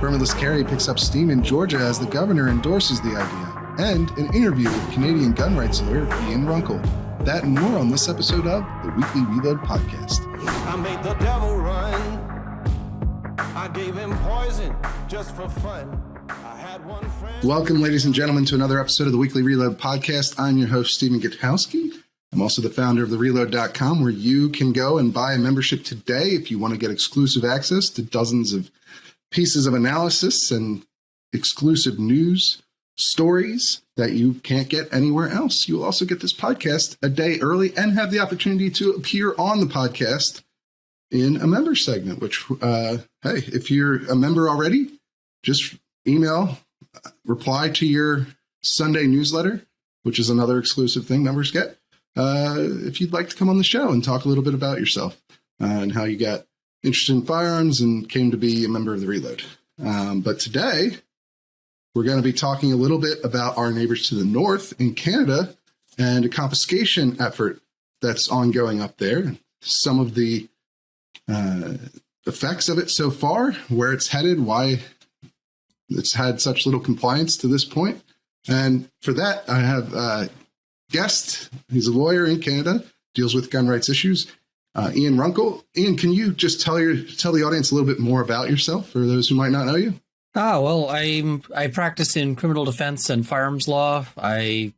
Permitless carry picks up steam in Georgia as the governor endorses the idea, and an interview with Canadian gun rights lawyer Ian Runkle. That and more on this episode of the Weekly Reload Podcast. I made the devil run. I gave him poison just for fun. I had one friend. Welcome, ladies and gentlemen, to another episode of the Weekly Reload Podcast. I'm your host, Stephen Gutowski. I'm also the founder of thereload.com, where you can go and buy a membership today if you want to get exclusive access to dozens of pieces of analysis and exclusive news stories that you can't get anywhere else. You'll also get this podcast a day early and have the opportunity to appear on the podcast in a member segment, which, hey, if you're a member already, just reply to your Sunday newsletter, which is another exclusive thing members get, if you'd like to come on the show and talk a little bit about yourself and how you got interested in firearms and came to be a member of the Reload. But today, we're going to be talking a little bit about our neighbors to the north in Canada and a confiscation effort that's ongoing up there. Some of the effects of it so far, where it's headed, why it's had such little compliance to this point. And for that, I have a guest. He's a lawyer in Canada, deals with gun rights issues. Ian Runkle. Ian, can you just tell the audience a little bit more about yourself for those who might not know you? Well, I practice in criminal defense and firearms law. I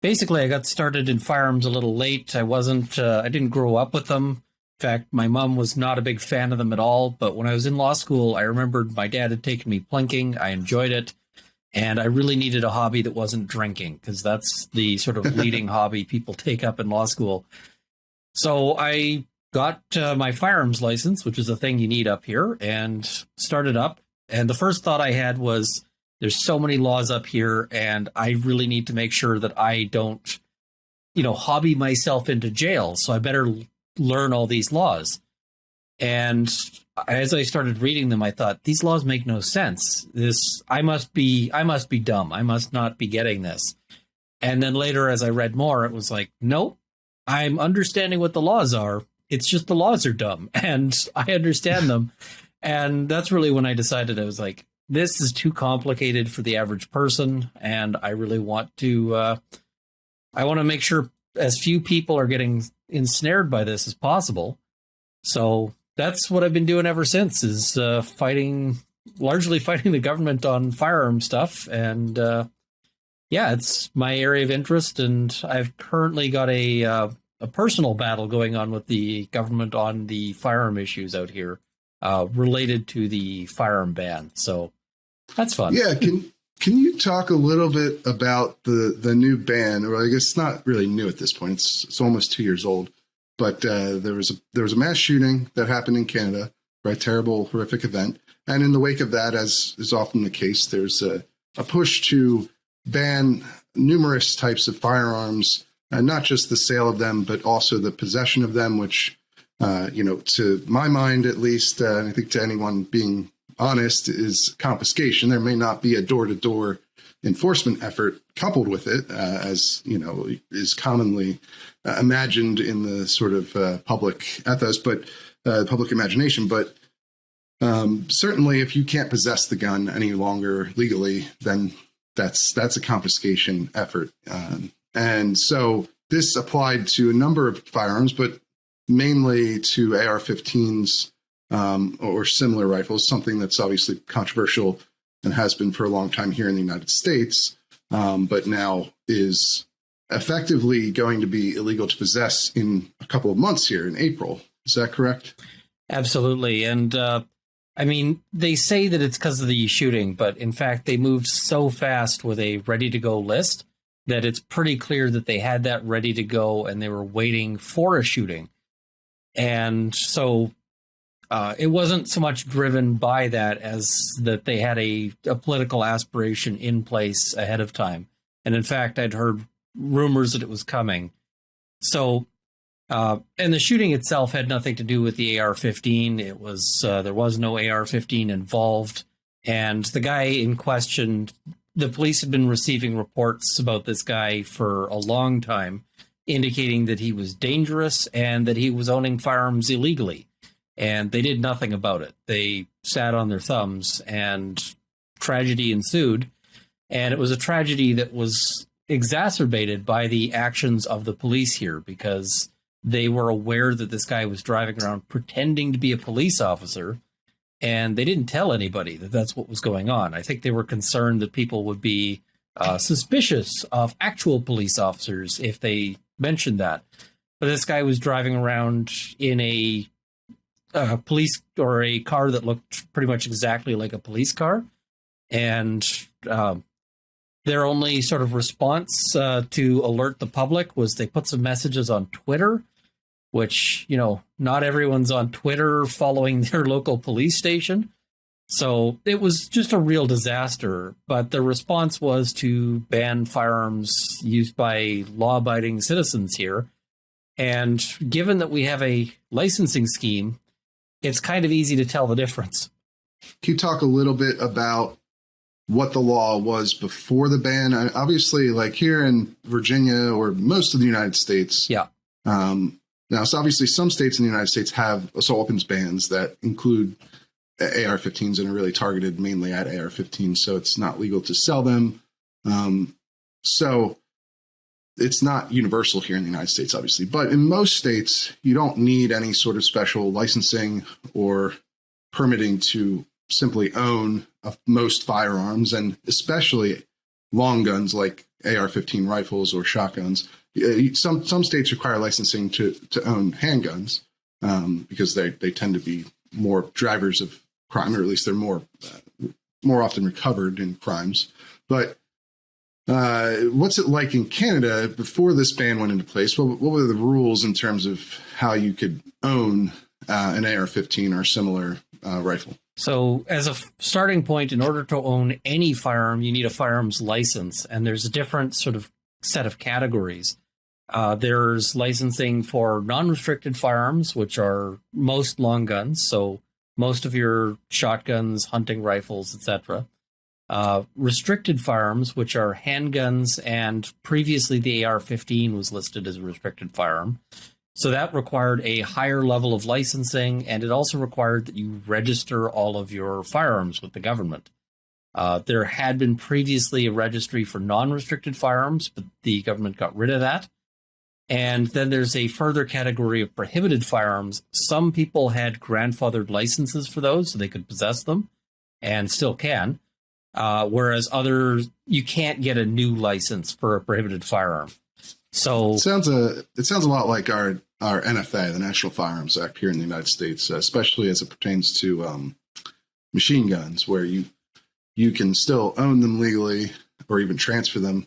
got started in firearms a little late. I didn't grow up with them. In fact, my mom was not a big fan of them at all. But when I was in law school, I remembered my dad had taken me plinking. I enjoyed it. And I really needed a hobby that wasn't drinking, because that's the sort of leading hobby people take up in law school. So I got my firearms license, which is a thing you need up here, and started up. And the first thought I had was, there's so many laws up here, and I really need to make sure that I don't, hobby myself into jail. So I better learn all these laws. And as I started reading them, I thought, these laws make no sense. I must be dumb. I must not be getting this. And then later, as I read more, it was like, nope. I'm understanding what the laws are. It's just the laws are dumb, and I understand them. And that's really when I decided, I was like, this is too complicated for the average person. And I really want to, make sure as few people are getting ensnared by this as possible. So that's what I've been doing ever since, is largely fighting the government on firearm stuff. And, it's my area of interest, and I've currently got a personal battle going on with the government on the firearm issues out here related to the firearm ban. So that's fun. Yeah, can you talk a little bit about the new ban? Or I guess it's not really new at this point. It's almost 2 years old. But there was a mass shooting that happened in Canada, right? Terrible, horrific event. And in the wake of that, as is often the case, there's a push to ban numerous types of firearms, and not just the sale of them, but also the possession of them, which, to my mind, at least, and I think to anyone being honest, is confiscation. There may not be a door-to-door enforcement effort coupled with it, as, is commonly imagined in the sort of public ethos, but public imagination. But certainly if you can't possess the gun any longer legally, then that's a confiscation effort. And so this applied to a number of firearms, but mainly to AR-15s or similar rifles, something that's obviously controversial and has been for a long time here in the United States, but now is effectively going to be illegal to possess in a couple of months here in April. Is that correct? Absolutely. And they say that it's because of the shooting, but in fact, they moved so fast with a ready-to-go list that it's pretty clear that they had that ready to go and they were waiting for a shooting. And so it wasn't so much driven by that as that they had a political aspiration in place ahead of time. And in fact, I'd heard rumors that it was coming. So, and the shooting itself had nothing to do with the AR-15. It was, there was no AR-15 involved. And the guy in question, the police had been receiving reports about this guy for a long time, indicating that he was dangerous and that he was owning firearms illegally. and they did nothing about it. They sat on their thumbs, and tragedy ensued. And it was a tragedy that was exacerbated by the actions of the police here, because they were aware that this guy was driving around pretending to be a police officer, and they didn't tell anybody that that's what was going on. I think they were concerned that people would be suspicious of actual police officers if they mentioned that. But this guy was driving around in a police or a car that looked pretty much exactly like a police car. And their only sort of response to alert the public was they put some messages on Twitter, which, you know, not everyone's on Twitter following their local police station. So it was just a real disaster. But the response was to ban firearms used by law-abiding citizens here. And given that we have a licensing scheme, it's kind of easy to tell the difference. Can you talk a little bit about what the law was before the ban? Obviously, like here in Virginia or most of the United States. Yeah. Now, so obviously some states in the United States have assault weapons bans that include AR-15s and are really targeted mainly at AR-15s. So it's not legal to sell them. So it's not universal here in the United States, obviously. But in most states, you don't need any sort of special licensing or permitting to simply own most firearms, and especially long guns like AR-15 rifles or shotguns. Some states require licensing to own handguns because they tend to be more drivers of crime, or at least they're more often recovered in crimes. But what's it like in Canada before this ban went into place? What were the rules in terms of how you could own an AR-15 or similar rifle? So as a starting point, in order to own any firearm, you need a firearms license. And there's a different sort of set of categories. There's licensing for non-restricted firearms, which are most long guns. So most of your shotguns, hunting rifles, etc. Restricted firearms, which are handguns, and previously the AR-15 was listed as a restricted firearm. So that required a higher level of licensing, and it also required that you register all of your firearms with the government. There had been previously a registry for non-restricted firearms, but the government got rid of that. And then there's a further category of prohibited firearms. Some people had grandfathered licenses for those, so they could possess them, and still can. Whereas others, you can't get a new license for a prohibited firearm. So it sounds a lot like our NFA, the National Firearms Act here in the United States, especially as it pertains to machine guns, where you can still own them legally or even transfer them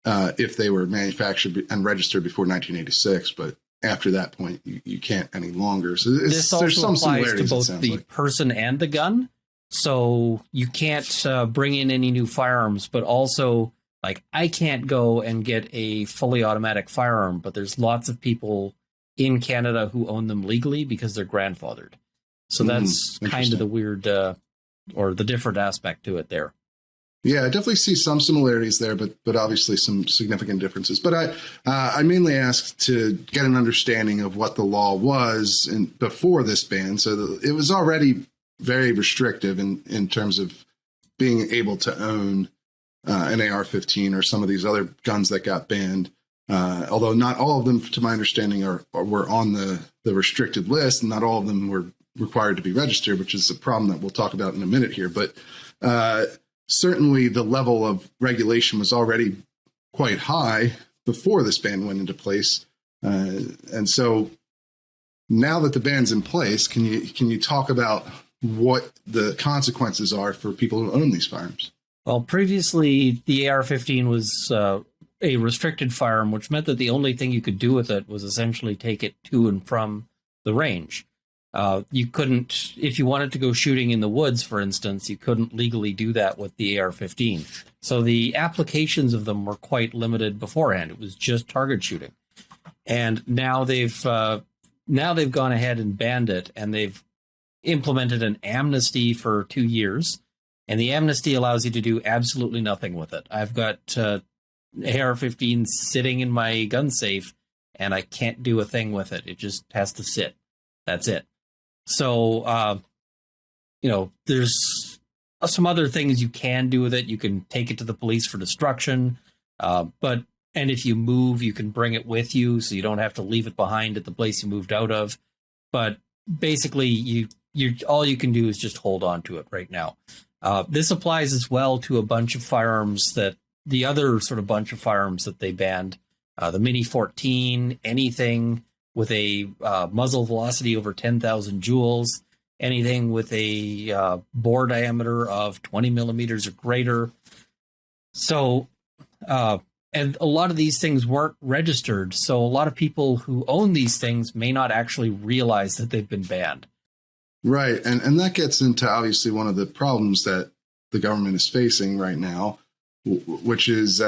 if they were manufactured and registered before 1986. But after that point, you can't any longer. So this also there's some applies to similarities, both the person and the gun. So you can't bring in any new firearms, but also, like, I can't go and get a fully automatic firearm, but there's lots of people in Canada who own them legally because they're grandfathered. So that's kind of the weird or the different aspect to it there. Yeah, I definitely see some similarities there, but obviously some significant differences. But I mainly asked to get an understanding of what the law was before this ban. So it was already very restrictive in terms of being able to own an AR-15 or some of these other guns that got banned. Although not all of them, to my understanding, were on the restricted list, and not all of them were required to be registered, which is a problem that we'll talk about in a minute here. But certainly the level of regulation was already quite high before this ban went into place. And so now that the ban's in place, can you talk about what the consequences are for people who own these firearms? Well, previously the AR-15 was a restricted firearm, which meant that the only thing you could do with it was essentially take it to and from the range. You couldn't, if you wanted to go shooting in the woods, for instance, you couldn't legally do that with the AR-15. So the applications of them were quite limited beforehand. It was just target shooting. And now they've gone ahead and banned it, and they've implemented an amnesty for 2 years. And the amnesty allows you to do absolutely nothing with it. I've got AR-15 sitting in my gun safe, and I can't do a thing with it. It just has to sit. That's it. So, there's some other things you can do with it. You can take it to the police for destruction, and if you move, you can bring it with you, so you don't have to leave it behind at the place you moved out of. But basically, you all you can do is just hold on to it right now. This applies as well to a bunch of firearms the other sort of bunch of firearms that they banned, the Mini 14, anything with a muzzle velocity over 10,000 joules, anything with a bore diameter of 20 millimeters or greater. So, and a lot of these things weren't registered. So a lot of people who own these things may not actually realize that they've been banned. Right. And that gets into obviously one of the problems that the government is facing right now, which is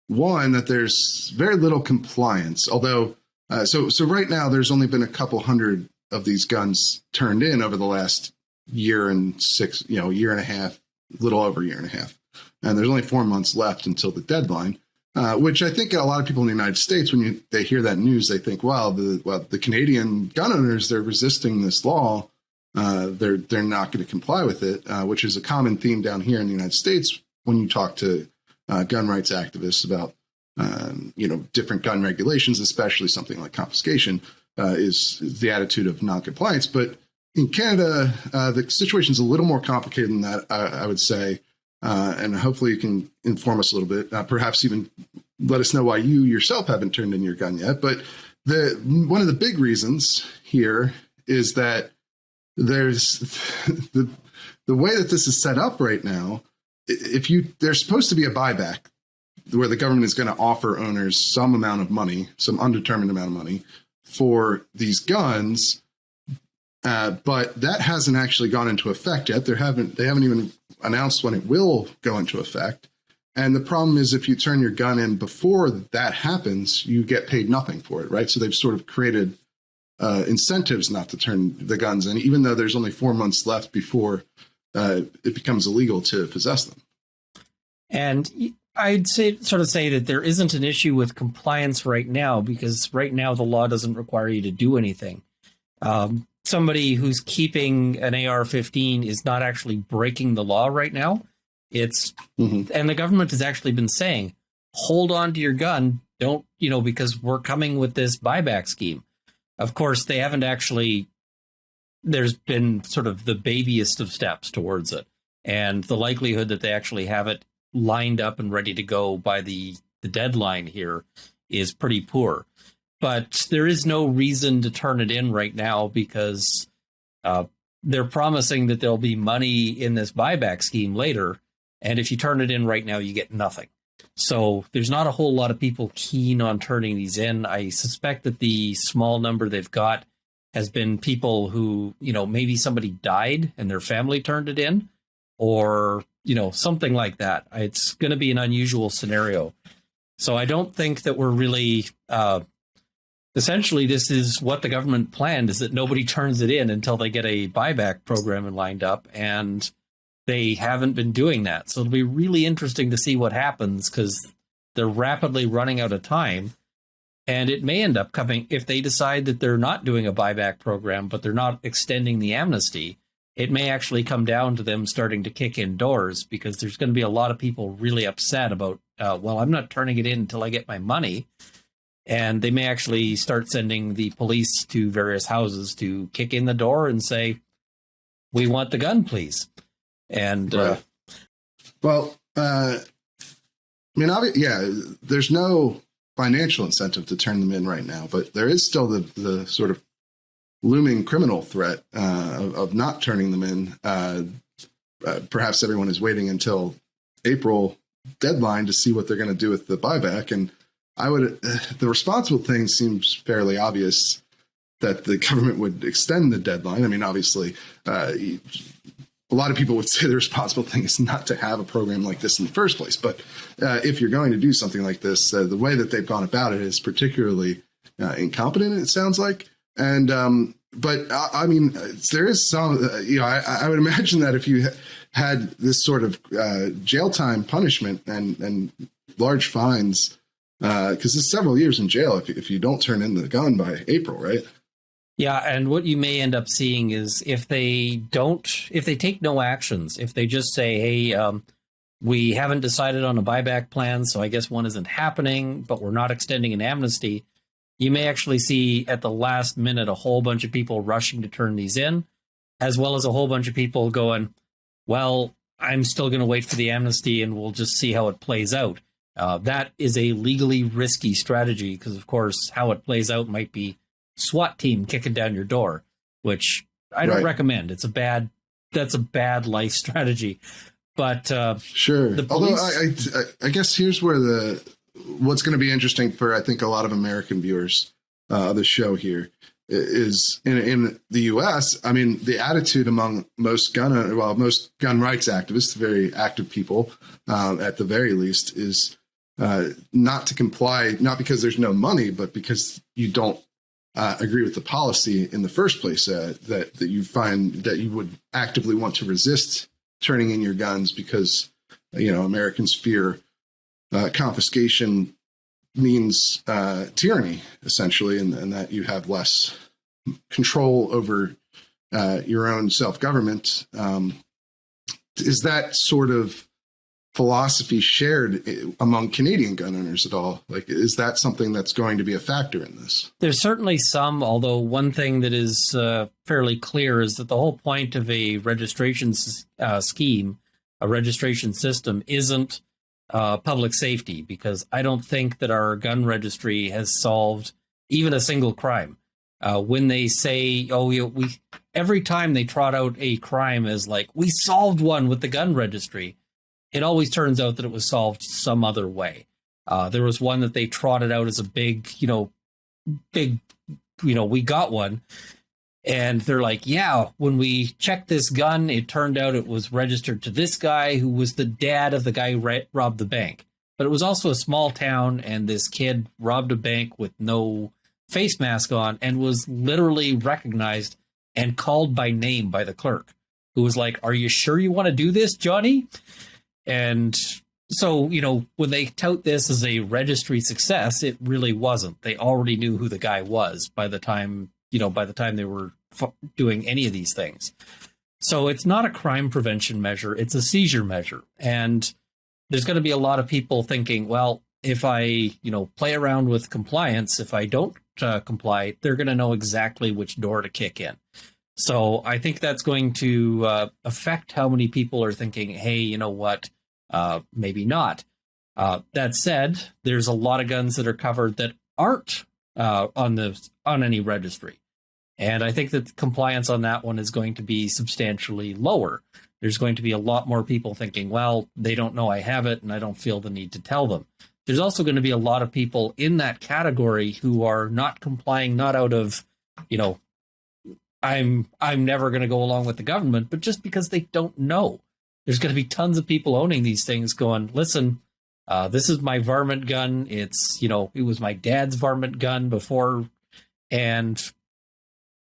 one, that there's very little compliance. Although, so right now there's only been a couple hundred of these guns turned in over the last year and year and a half, a little over a year and a half. And there's only 4 months left until the deadline, which I think a lot of people in the United States, when they hear that news, they think, wow, the Canadian gun owners, they're resisting this law. They're not going to comply with it, which is a common theme down here in the United States when you talk to gun rights activists about different gun regulations, especially something like confiscation, is the attitude of noncompliance. But in Canada, the situation is a little more complicated than that, I would say. And hopefully you can inform us a little bit, perhaps even let us know why you yourself haven't turned in your gun yet. But one of the big reasons here is that there's the way that this is set up right now. There's supposed to be a buyback where the government is going to offer owners some amount of money, some undetermined amount of money for these guns. But that hasn't actually gone into effect yet. They haven't even announced when it will go into effect. And the problem is, if you turn your gun in before that happens, you get paid nothing for it, right? So they've sort of created incentives not to turn the guns in, even though there's only 4 months left before it becomes illegal to possess them. And I'd say that there isn't an issue with compliance right now, because right now the law doesn't require you to do anything. Somebody who's keeping an AR-15 is not actually breaking the law right now. And the government has actually been saying, hold on to your gun. Don't, because we're coming with this buyback scheme. Of course, they haven't actually, there's been sort of the babyest of steps towards it. And the likelihood that they actually have it lined up and ready to go by the deadline here is pretty poor. But there is no reason to turn it in right now, because they're promising that there'll be money in this buyback scheme later. And if you turn it in right now, you get nothing. So there's not a whole lot of people keen on turning these in. I suspect that the small number they've got has been people who, maybe somebody died and their family turned it in, or, something like that. It's going to be an unusual scenario. So I don't think that we're really, essentially, this is what the government planned, is that nobody turns it in until they get a buyback program lined up. And they haven't been doing that. So it'll be really interesting to see what happens, because they're rapidly running out of time. And it may end up coming, if they decide that they're not doing a buyback program, but they're not extending the amnesty, it may actually come down to them starting to kick in doors, because there's going to be a lot of people really upset about, I'm not turning it in until I get my money. And they may actually start sending the police to various houses to kick in the door and say, we want the gun, please. And right. There's no financial incentive to turn them in right now, but there is still the sort of looming criminal threat of not turning them in. Perhaps everyone is waiting until April deadline to see what they're going to do with the buyback. And the responsible thing seems fairly obvious, that the government would extend the deadline. I mean, obviously, a lot of people would say the responsible thing is not to have a program like this in the first place. But if you're going to do something like this, the way that they've gone about it is particularly incompetent, it sounds like. And but there is some, I would imagine that if you had this sort of jail time punishment and large fines, because it's several years in jail if you don't turn in the gun by April, right? Yeah, and what you may end up seeing is if they take no actions, if they just say, hey, we haven't decided on a buyback plan, so I guess one isn't happening, but we're not extending an amnesty, you may actually see at the last minute a whole bunch of people rushing to turn these in, as well as a whole bunch of people going, well, I'm still going to wait for the amnesty and we'll just see how it plays out. That is a legally risky strategy because, of course, how it plays out might be SWAT team kicking down your door, which I don't recommend. That's a bad life strategy. But sure. the police, although I guess here's where what's going to be interesting for, I think, a lot of American viewers of the show here is in the U.S. I mean, the attitude among most gun rights activists, very active people, at the very least, is not to comply, not because there's no money, but because you don't agree with the policy in the first place, that you find that you would actively want to resist turning in your guns because, Americans fear confiscation means tyranny, essentially, and that you have less control over your own self-government. Is that sort of philosophy shared among Canadian gun owners at all? Like, is that something that's going to be a factor in this? There's certainly some, although one thing that is fairly clear is that the whole point of a registration scheme, a registration system, isn't public safety, because I don't think that our gun registry has solved even a single crime. When they say, we every time they trot out a crime as like, we solved one with the gun registry, it always turns out that it was solved some other way. There was one that they trotted out as a big, we got one. And they're like, yeah, when we checked this gun, it turned out it was registered to this guy who was the dad of the guy who robbed the bank. But it was also a small town, and this kid robbed a bank with no face mask on and was literally recognized and called by name by the clerk, who was like, are you sure you want to do this, Johnny? And so, when they tout this as a registry success, it really wasn't. They already knew who the guy was by the time they were doing any of these things. So it's not a crime prevention measure. It's a seizure measure. And there's going to be a lot of people thinking, well, if I, play around with compliance, if I don't comply, they're going to know exactly which door to kick in. So I think that's going to affect how many people are thinking, hey, you know what? Maybe not. That said, there's a lot of guns that are covered that aren't on any registry. And I think that compliance on that one is going to be substantially lower. There's going to be a lot more people thinking, well, they don't know I have it and I don't feel the need to tell them. There's also going to be a lot of people in that category who are not complying, not out of, I'm never going to go along with the government, but just because they don't know. There's going to be tons of people owning these things going, listen, this is my varmint gun. It's, it was my dad's varmint gun before. And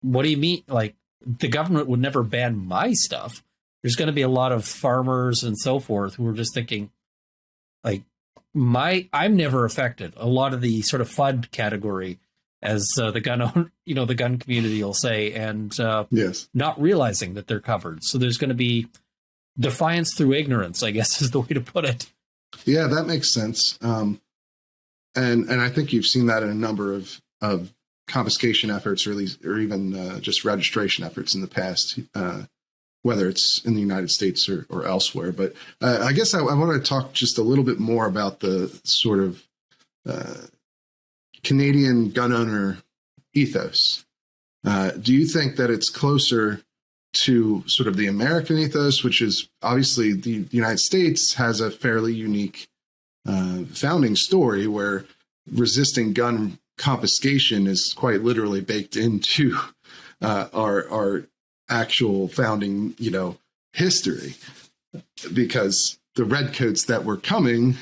what do you mean? Like, the government would never ban my stuff. There's going to be a lot of farmers and so forth who are just thinking, like, I'm never affected. A lot of the sort of FUD category, as the gun the gun community will say, and yes, not realizing that they're covered. So there's going to be defiance through ignorance, I guess is the way to put it. Yeah, that makes sense. And I think you've seen that in a number of confiscation efforts, or even just registration efforts in the past, whether it's in the United States or elsewhere. But I guess I want to talk just a little bit more about the sort of Canadian gun owner ethos. Do you think that it's closer to sort of the American ethos, which is obviously the United States has a fairly unique founding story where resisting gun confiscation is quite literally baked into our actual founding, history, because the redcoats that were coming,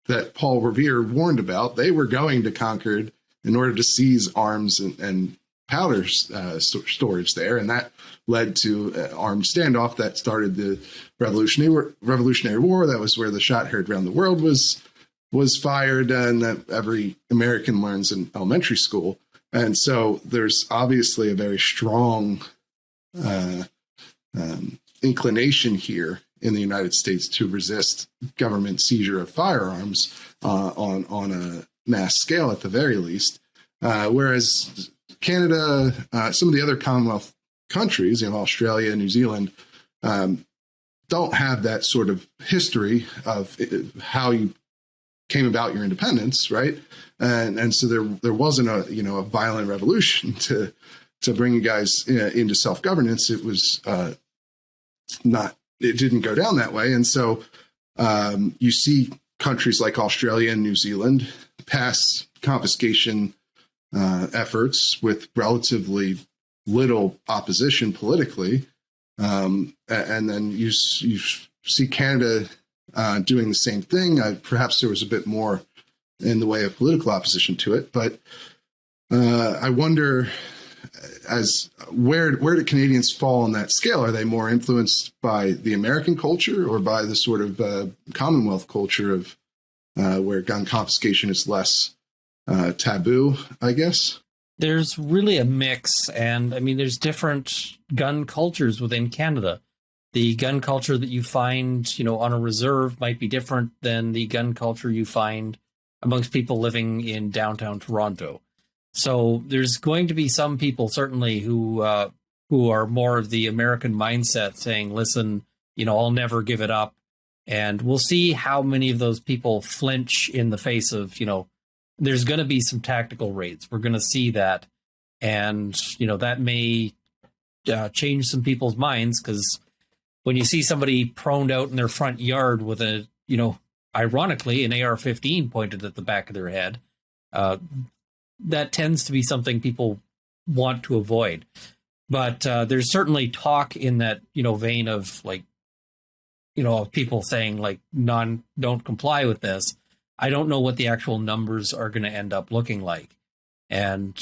that Paul Revere warned about, they were going to Concord in order to seize arms and powder storage there, and that led to an armed standoff that started the Revolutionary War. That was where the shot heard around the world was fired, and that every American learns in elementary school. And so there's obviously a very strong inclination here in the United States to resist government seizure of firearms on a mass scale at the very least. Whereas Canada, some of the other Commonwealth countries, Australia, New Zealand, don't have that sort of history of how you came about your independence, right? And so there wasn't a violent revolution to bring you guys into self-governance. It was it didn't go down that way. And so you see countries like Australia and New Zealand pass confiscation efforts with relatively little opposition politically. And then you see Canada doing the same thing. Perhaps there was a bit more in the way of political opposition to it. But I wonder, where do Canadians fall on that scale? Are they more influenced by the American culture or by the sort of Commonwealth culture of where gun confiscation is less taboo, I guess? There's really a mix. And I mean, there's different gun cultures within Canada. The gun culture that you find, on a reserve might be different than the gun culture you find amongst people living in downtown Toronto. So there's going to be some people certainly who are more of the American mindset saying, listen, I'll never give it up. And we'll see how many of those people flinch in the face of, there's going to be some tactical raids. We're going to see that. And, that may change some people's minds, because when you see somebody proned out in their front yard with a, ironically, an AR-15 pointed at the back of their head, that tends to be something people want to avoid. But there's certainly talk in that, vein of of people saying don't comply with this. I don't know what the actual numbers are going to end up looking like. And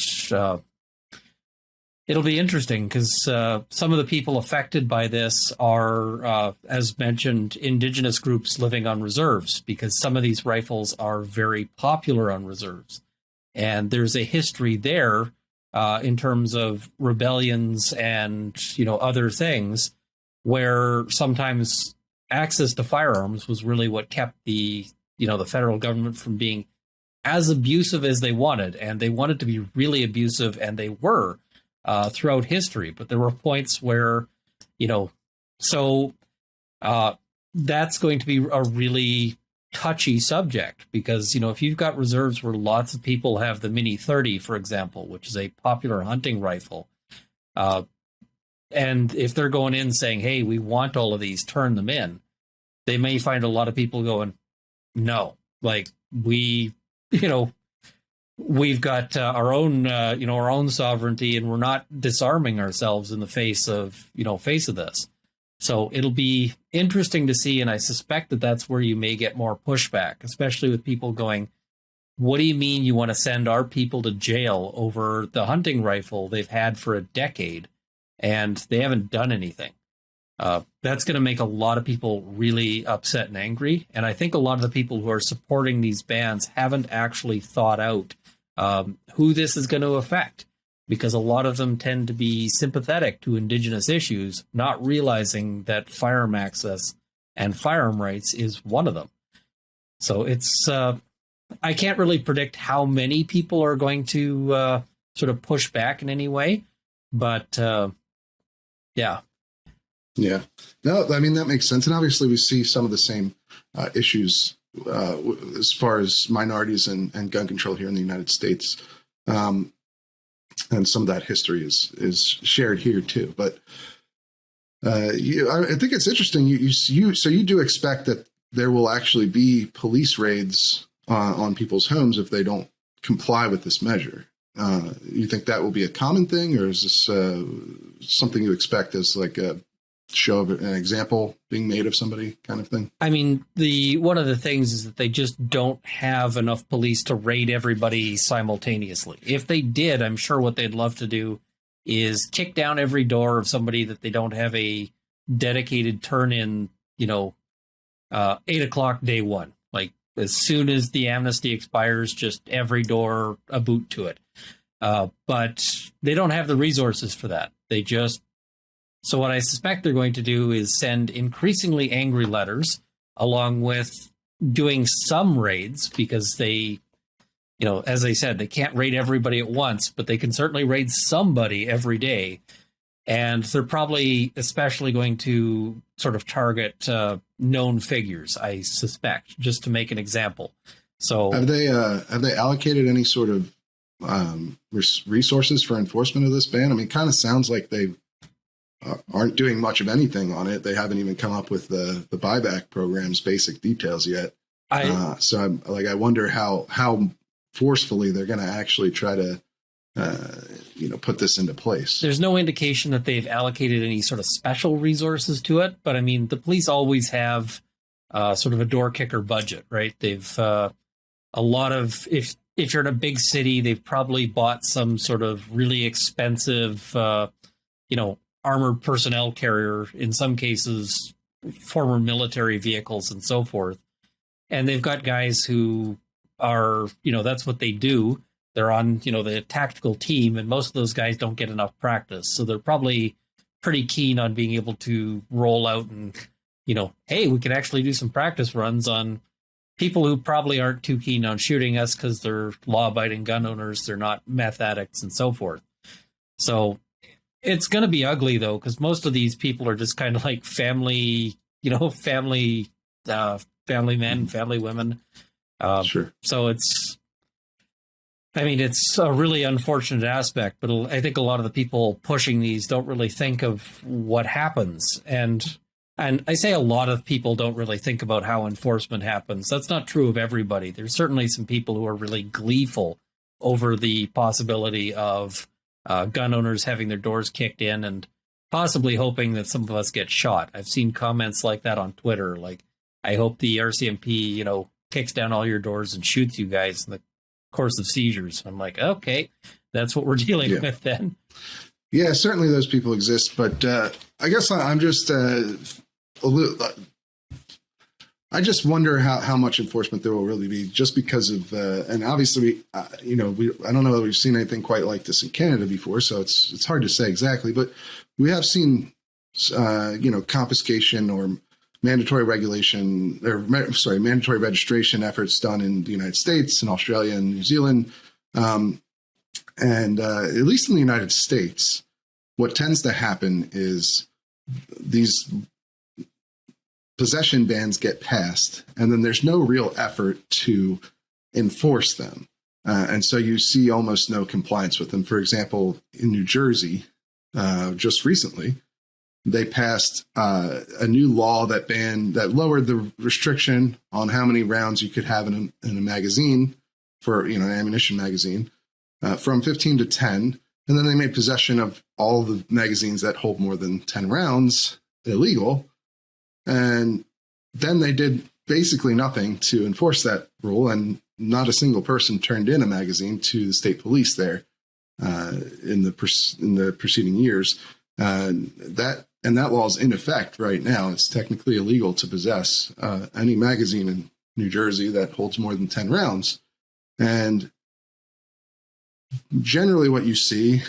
it'll be interesting because some of the people affected by this are, as mentioned, Indigenous groups living on reserves, because some of these rifles are very popular on reserves. And there's a history there in terms of rebellions and, other things where sometimes access to firearms was really what kept the federal government from being as abusive as they wanted. And they wanted to be really abusive, and they were throughout history. But there were points where, that's going to be a really touchy subject, because if you've got reserves where lots of people have the Mini 30, for example, which is a popular hunting rifle, and if they're going in saying, hey, we want all of these, turn them in, they may find a lot of people going, no, we've got our own sovereignty, and we're not disarming ourselves in the face of this. So it'll be interesting to see, and I suspect that that's where you may get more pushback, especially with people going, what do you mean you want to send our people to jail over the hunting rifle they've had for a decade, and they haven't done anything? That's going to make a lot of people really upset and angry. And I think a lot of the people who are supporting these bans haven't actually thought out who this is going to affect, because a lot of them tend to be sympathetic to Indigenous issues, not realizing that firearm access and firearm rights is one of them. So it's, I can't really predict how many people are going to sort of push back in any way, but yeah. Yeah, no, I mean, that makes sense. And obviously we see some of the same issues as far as minorities and gun control here in the United States. And some of that history is shared here too. But I think it's interesting. So you do expect that there will actually be police raids on people's homes if they don't comply with this measure. You think that will be a common thing, or is this something you expect as like a show of an example being made of somebody kind of thing? I mean, one of the things is that they just don't have enough police to raid everybody simultaneously. If they did, I'm sure what they'd love to do is kick down every door of somebody that they don't have a dedicated turn-in, 8 o'clock day one. Like, as soon as the amnesty expires, just every door a boot to it. But they don't have the resources for that. So what I suspect they're going to do is send increasingly angry letters along with doing some raids, because they, as I said, they can't raid everybody at once, but they can certainly raid somebody every day. And they're probably especially going to sort of target known figures, I suspect, just to make an example. So have they allocated any sort of resources for enforcement of this ban? I mean, it kind of sounds like they aren't doing much of anything on it. They haven't even come up with the buyback program's basic details yet. So I wonder how forcefully they're going to actually try to put this into place. There's no indication that they've allocated any sort of special resources to it, but I mean, the police always have sort of a door kicker budget, right? They've a lot of, if you're in a big city, they've probably bought some sort of really expensive, armored personnel carrier, in some cases, former military vehicles and so forth. And they've got guys who are, that's what they do. They're on, the tactical team, and most of those guys don't get enough practice. So they're probably pretty keen on being able to roll out and, hey, we can actually do some practice runs on people who probably aren't too keen on shooting us because they're law-abiding gun owners, they're not meth addicts and so forth. So it's going to be ugly, though, because most of these people are just kind of like family men, family women. Sure. So it's a really unfortunate aspect, but I think a lot of the people pushing these don't really think of what happens. And I say a lot of people don't really think about how enforcement happens. That's not true of everybody. There's certainly some people who are really gleeful over the possibility of gun owners having their doors kicked in and possibly hoping that some of us get shot. I've seen comments like that on Twitter, like, I hope the RCMP, kicks down all your doors and shoots you guys in the course of seizures. I'm like, okay, that's what we're dealing with then. Yeah, certainly those people exist, but I guess I'm just a little. I just wonder how much enforcement there will really be, just because of, and obviously, I don't know that we've seen anything quite like this in Canada before, so it's hard to say exactly, but we have seen, confiscation or mandatory registration efforts done in the United States and Australia and New Zealand. And at least in the United States, what tends to happen is these possession bans get passed, and then there's no real effort to enforce them. And so you see almost no compliance with them. For example, in New Jersey, just recently, they passed a new law that lowered the restriction on how many rounds you could have in a magazine for, an ammunition magazine from 15 to 10. And then they made possession of all the magazines that hold more than 10 rounds illegal. And then they did basically nothing to enforce that rule. And not a single person turned in a magazine to the state police there in the preceding years. That law is in effect right now. It's technically illegal to possess any magazine in New Jersey that holds more than 10 rounds. And generally what you see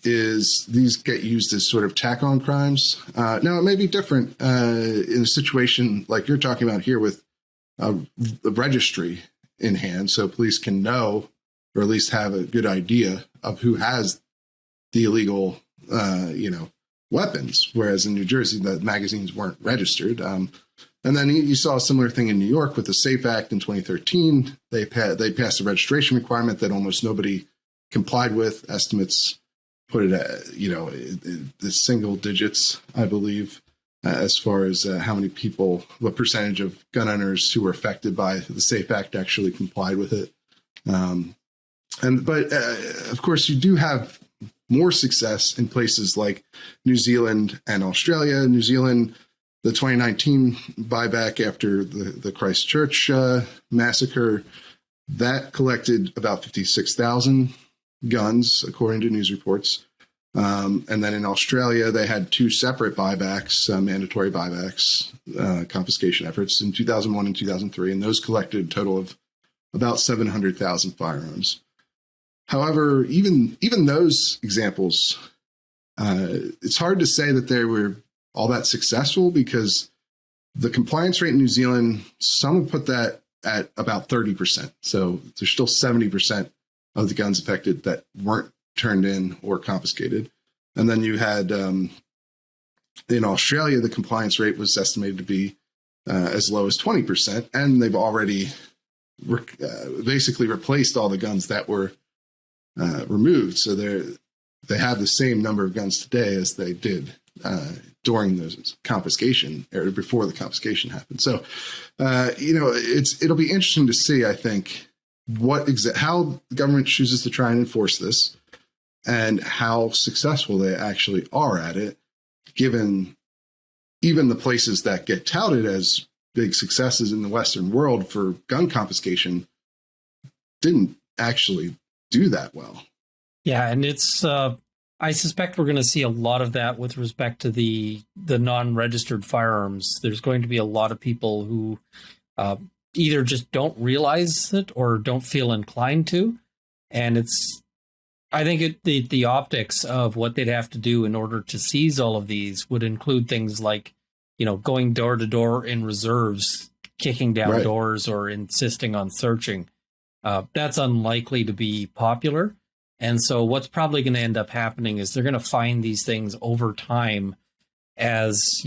is these get used as sort of tack-on crimes. Now, it may be different in a situation like you're talking about here with the registry in hand, so police can know, or at least have a good idea of who has the illegal, weapons, whereas in New Jersey, the magazines weren't registered. And then you saw a similar thing in New York with the SAFE Act in 2013. They passed a registration requirement that almost nobody complied with. Estimates put it at, the single digits, I believe, as far as how many people, what percentage of gun owners who were affected by the SAFE Act actually complied with it. But of course, you do have more success in places like New Zealand and Australia. New Zealand, the 2019 buyback after the Christchurch massacre, that collected about 56,000 guns, according to news reports. And then in Australia, they had two separate buybacks, mandatory buybacks, confiscation efforts in 2001 and 2003, and those collected a total of about 700,000 firearms. However, even those examples, it's hard to say that they were all that successful, because the compliance rate in New Zealand, some would put that at about 30%. So there's still 70% of the guns affected that weren't turned in or confiscated. And then you had, in Australia, the compliance rate was estimated to be as low as 20%. And they've already basically replaced all the guns that were removed. So they have the same number of guns today as they did during the confiscation, or before the confiscation happened. So, it'll be interesting to see, I think, how the government chooses to try and enforce this, and how successful they actually are at it, given even the places that get touted as big successes in the Western world for gun confiscation didn't actually do that well. Yeah, and it's I suspect we're going to see a lot of that with respect to the non-registered firearms. There's going to be a lot of people who either just don't realize it or don't feel inclined to. And I think the optics of what they'd have to do in order to seize all of these would include things like, going door to door in reserves, kicking down doors, or insisting on searching. That's unlikely to be popular. And so what's probably going to end up happening is they're going to find these things over time as,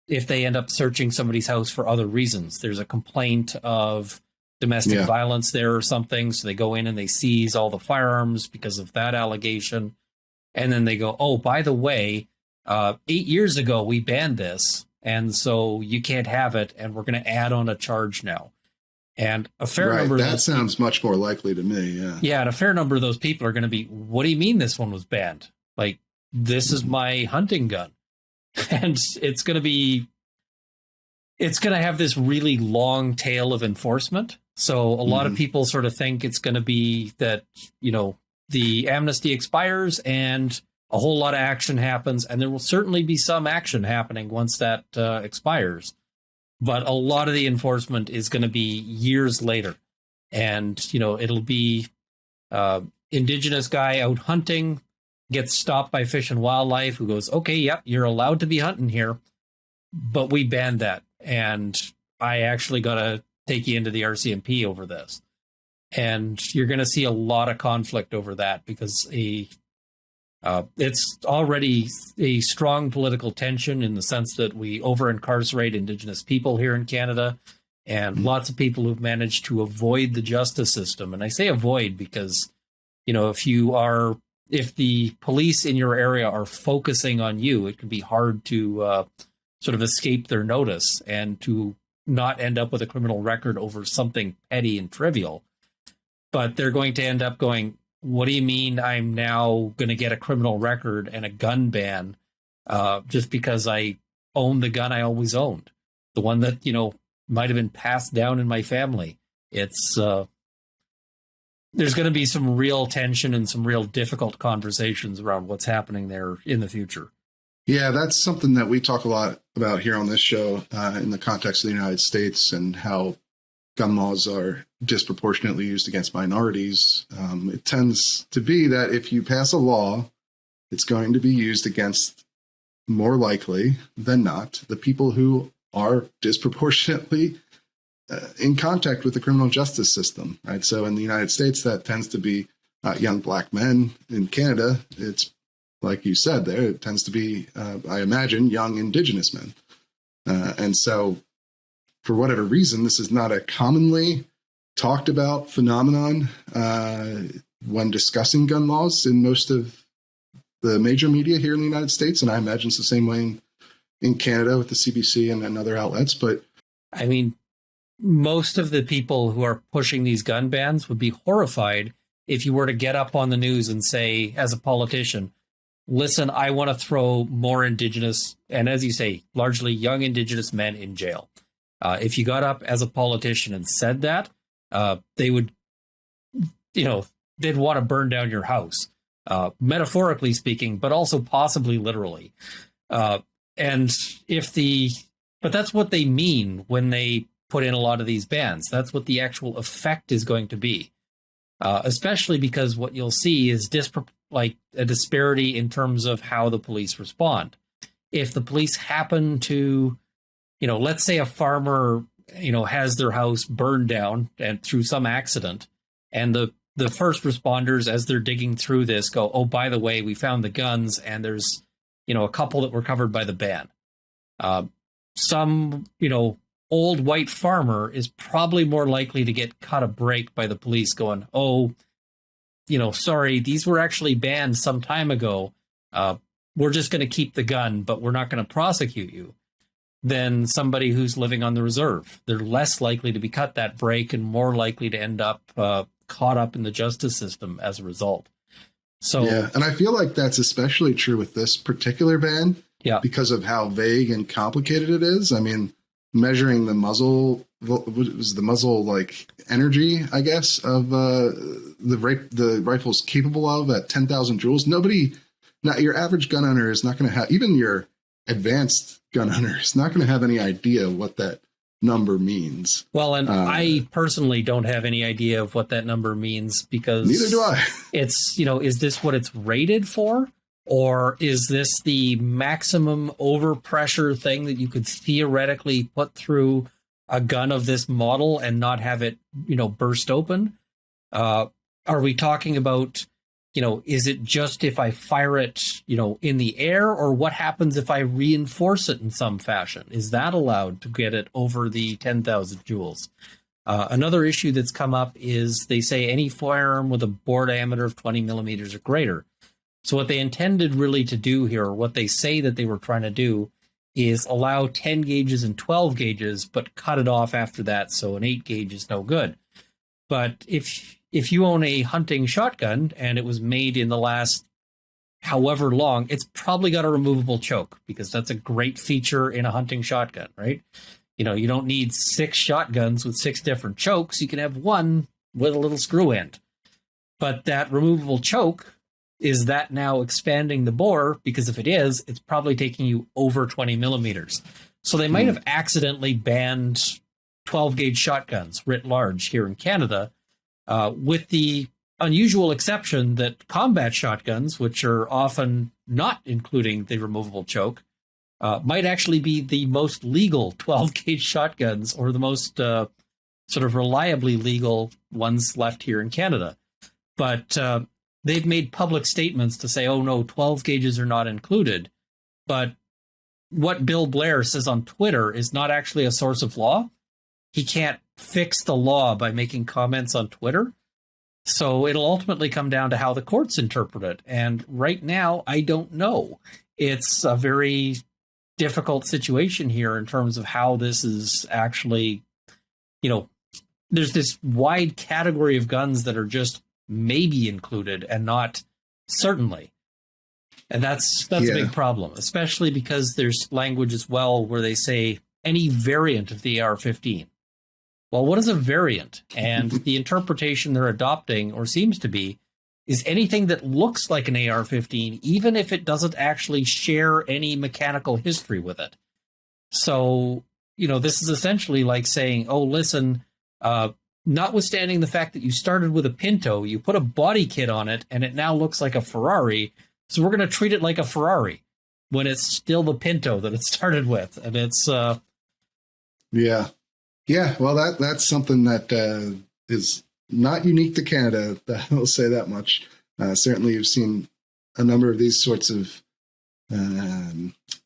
if they end up searching somebody's house for other reasons. There's a complaint of domestic violence there or something. So they go in and they seize all the firearms because of that allegation. And then they go, oh, by the way, 8 years ago, we banned this. And so you can't have it. And we're going to add on a charge now. And a fair number of that sounds much more likely to me. Yeah. Yeah. And a fair number of those people are going to be, what do you mean this one was banned? Like, this is my hunting gun. And it's going to have this really long tail of enforcement. So a lot of people sort of think it's going to be that, the amnesty expires and a whole lot of action happens. And there will certainly be some action happening once that expires. But a lot of the enforcement is going to be years later. And, it'll be indigenous guy out hunting, gets stopped by Fish and Wildlife, who goes, okay, yep, you're allowed to be hunting here, but we banned that. And I actually got to take you into the RCMP over this. And you're going to see a lot of conflict over that, because it's already a strong political tension in the sense that we over-incarcerate Indigenous people here in Canada, and lots of people who've managed to avoid the justice system. And I say avoid because, if the police in your area are focusing on you, it can be hard to sort of escape their notice and to not end up with a criminal record over something petty and trivial. But they're going to end up going, what do you mean I'm now going to get a criminal record and a gun ban just because I own the gun I always owned? The one that, might have been passed down in my family. It's there's going to be some real tension and some real difficult conversations around what's happening there in the future. Yeah, that's something that we talk a lot about here on this show in the context of the United States, and how gun laws are disproportionately used against minorities. It tends to be that if you pass a law, it's going to be used against, more likely than not, the people who are disproportionately in contact with the criminal justice system, right? So in the United States, that tends to be young black men. In Canada, it's, like you said there, it tends to be, I imagine, young Indigenous men. And so for whatever reason, this is not a commonly talked about phenomenon when discussing gun laws in most of the major media here in the United States. And I imagine it's the same way in Canada with the CBC and other outlets. But I mean, most of the people who are pushing these gun bans would be horrified if you were to get up on the news and say, as a politician, listen, I want to throw more Indigenous, and as you say, largely young Indigenous men in jail. If you got up as a politician and said that, they would, they'd want to burn down your house, metaphorically speaking, but also possibly literally. But that's what they mean when they put in a lot of these bans. That's what the actual effect is going to be. especially because what you'll see is like a disparity in terms of how the police respond. If the police happen to, let's say a farmer, has their house burned down and through some accident, and the first responders, as they're digging through this, go, oh, by the way, we found the guns, and there's, a couple that were covered by the ban. Some, old white farmer is probably more likely to get caught a break by the police going, oh, sorry, these were actually banned some time ago. We're just going to keep the gun, but we're not going to prosecute you, than somebody who's living on the reserve. They're less likely to be cut that break and more likely to end up caught up in the justice system as a result. So, yeah, and I feel like that's especially true with this particular ban, because of how vague and complicated it is. I mean, measuring the muzzle, was the muzzle like energy, I guess, of the rifle's capable of at 10,000 joules. Not your average gun owner is not going to have, even your advanced gun owner is not going to have any idea what that number means. Well, and I personally don't have any idea of what that number means, because neither do I. It's, is this what it's rated for? Or is this the maximum overpressure thing that you could theoretically put through a gun of this model and not have it, burst open? Are we talking about, is it just if I fire it, in the air, or what happens if I reinforce it in some fashion? Is that allowed to get it over the 10,000 joules? Another issue that's come up is they say any firearm with a bore diameter of 20 millimeters or greater. So what they intended really to do here, or what they say that they were trying to do, is allow 10 gauges and 12 gauges, but cut it off after that, so an 8 gauge is no good. But if you own a hunting shotgun and it was made in the last however long, it's probably got a removable choke, because that's a great feature in a hunting shotgun, right? You don't need 6 shotguns with 6 different chokes. You can have one with a little screw end. But that removable choke, is that now expanding the bore? Because if it is, it's probably taking you over 20 millimeters. So they might have accidentally banned 12 gauge shotguns writ large here in Canada, with the unusual exception that combat shotguns, which are often not including the removable choke, might actually be the most legal 12 gauge shotguns, or the most sort of reliably legal ones left here in Canada. But they've made public statements to say, oh no, 12 gauges are not included. But what Bill Blair says on Twitter is not actually a source of law. He can't fix the law by making comments on Twitter. So it'll ultimately come down to how the courts interpret it. And right now, I don't know. It's a very difficult situation here in terms of how this is actually, there's this wide category of guns that are just maybe included and not certainly. And that's a big problem, especially because there's language as well where they say any variant of the AR-15. Well, what is a variant? And the interpretation they're adopting, or seems to be, is anything that looks like an AR-15, even if it doesn't actually share any mechanical history with it. So, this is essentially like saying, oh, listen, notwithstanding the fact that you started with a Pinto, you put a body kit on it, and it now looks like a Ferrari, so we're going to treat it like a Ferrari when it's still the Pinto that it started with. And it's... Yeah, well, that's something that is not unique to Canada. I'll say that much. Certainly, you've seen a number of these sorts of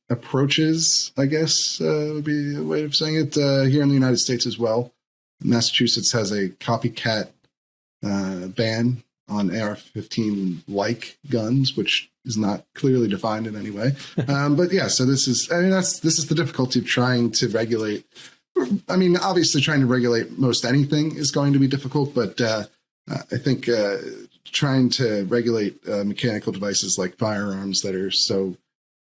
approaches, I guess would be a way of saying it, here in the United States as well. Massachusetts has a copycat ban on AR-15-like guns, which is not clearly defined in any way. But yeah, so this is the difficulty of trying to regulate. I mean, obviously, trying to regulate most anything is going to be difficult, but I think trying to regulate mechanical devices like firearms that are so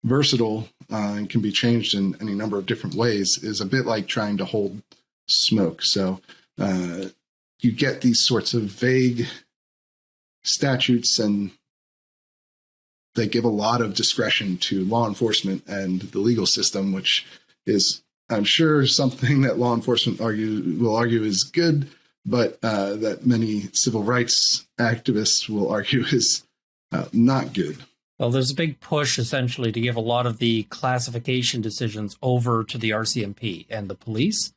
versatile and can be changed in any number of different ways is a bit like trying to hold smoke. So you get these sorts of vague statutes, and they give a lot of discretion to law enforcement and the legal system, which is, I'm sure, something that law enforcement will argue is good, but that many civil rights activists will argue is not good. Well, there's a big push essentially to give a lot of the classification decisions over to the RCMP and the police.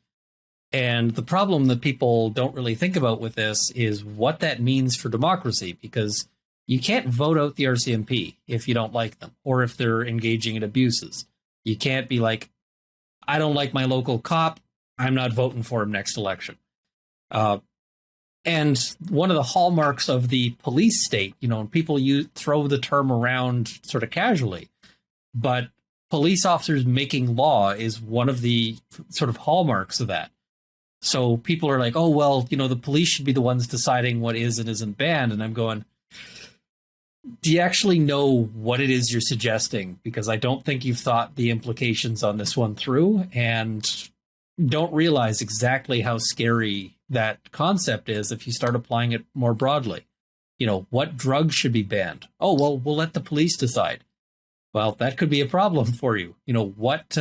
And the problem that people don't really think about with this is what that means for democracy, because you can't vote out the RCMP if you don't like them or if they're engaging in abuses. You can't be like, I don't like my local cop, I'm not voting for him next election. And one of the hallmarks of the police state, and people throw the term around sort of casually, but police officers making law is one of the sort of hallmarks of that. So people are like, oh, well, the police should be the ones deciding what is and isn't banned. And I'm going, do you actually know what it is you're suggesting? Because I don't think you've thought the implications on this one through and don't realize exactly how scary that concept is if you start applying it more broadly. What drugs should be banned? Oh, well, we'll let the police decide. Well, that could be a problem for you. What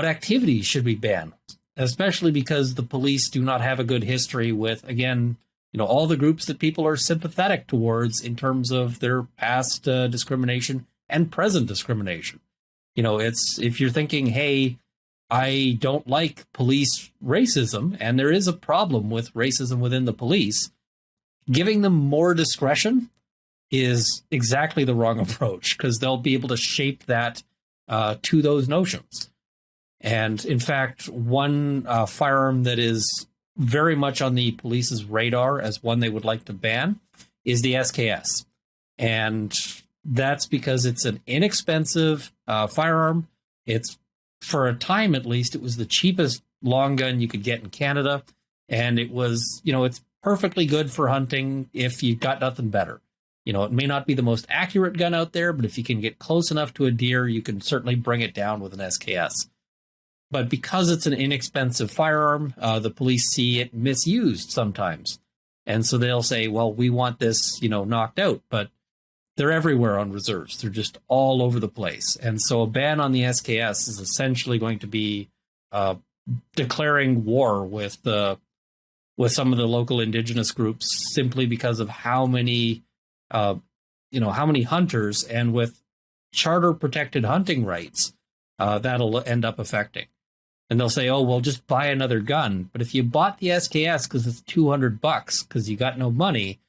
activities should we ban? Especially because the police do not have a good history with, again, all the groups that people are sympathetic towards in terms of their past discrimination and present discrimination. It's if you're thinking, hey, I don't like police racism, and there is a problem with racism within the police, giving them more discretion is exactly the wrong approach, because they'll be able to shape that to those notions. And in fact, one firearm that is very much on the police's radar as one they would like to ban is the SKS. And that's because it's an inexpensive firearm. It's, for a time at least, it was the cheapest long gun you could get in Canada. And it was, it's perfectly good for hunting if you've got nothing better. It may not be the most accurate gun out there, but if you can get close enough to a deer, you can certainly bring it down with an SKS. But because it's an inexpensive firearm, the police see it misused sometimes. And so they'll say, well, we want this, knocked out. But they're everywhere on reserves. They're just all over the place. And so a ban on the SKS is essentially going to be declaring war with some of the local indigenous groups simply because of how many hunters, and with charter protected hunting rights, that'll end up affecting. And they'll say, oh, well, just buy another gun. But if you bought the SKS because it's $200 because you got no money,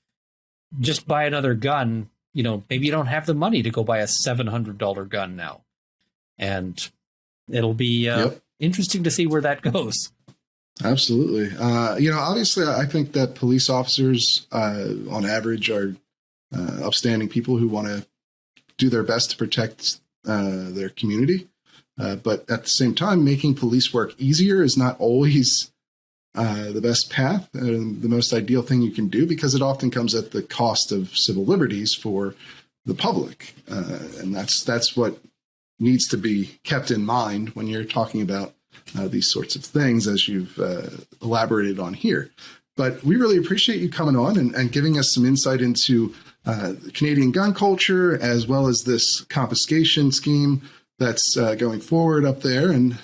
just buy another gun. Maybe you don't have the money to go buy a $700 gun now. And it'll be interesting to see where that goes. Absolutely. Obviously, I think that police officers, on average, are upstanding people who want to do their best to protect their community. But at the same time, making police work easier is not always the best path and the most ideal thing you can do, because it often comes at the cost of civil liberties for the public. And that's what needs to be kept in mind when you're talking about these sorts of things, as you've elaborated on here. But we really appreciate you coming on and giving us some insight into Canadian gun culture, as well as this confiscation scheme that's going forward up there. And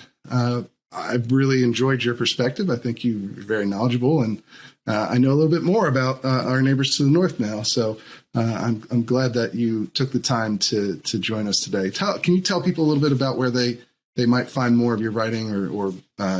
I've really enjoyed your perspective. I think you're very knowledgeable, and I know a little bit more about our neighbors to the north now. So I'm glad that you took the time to join us today. Can you tell people a little bit about where they might find more of your writing, or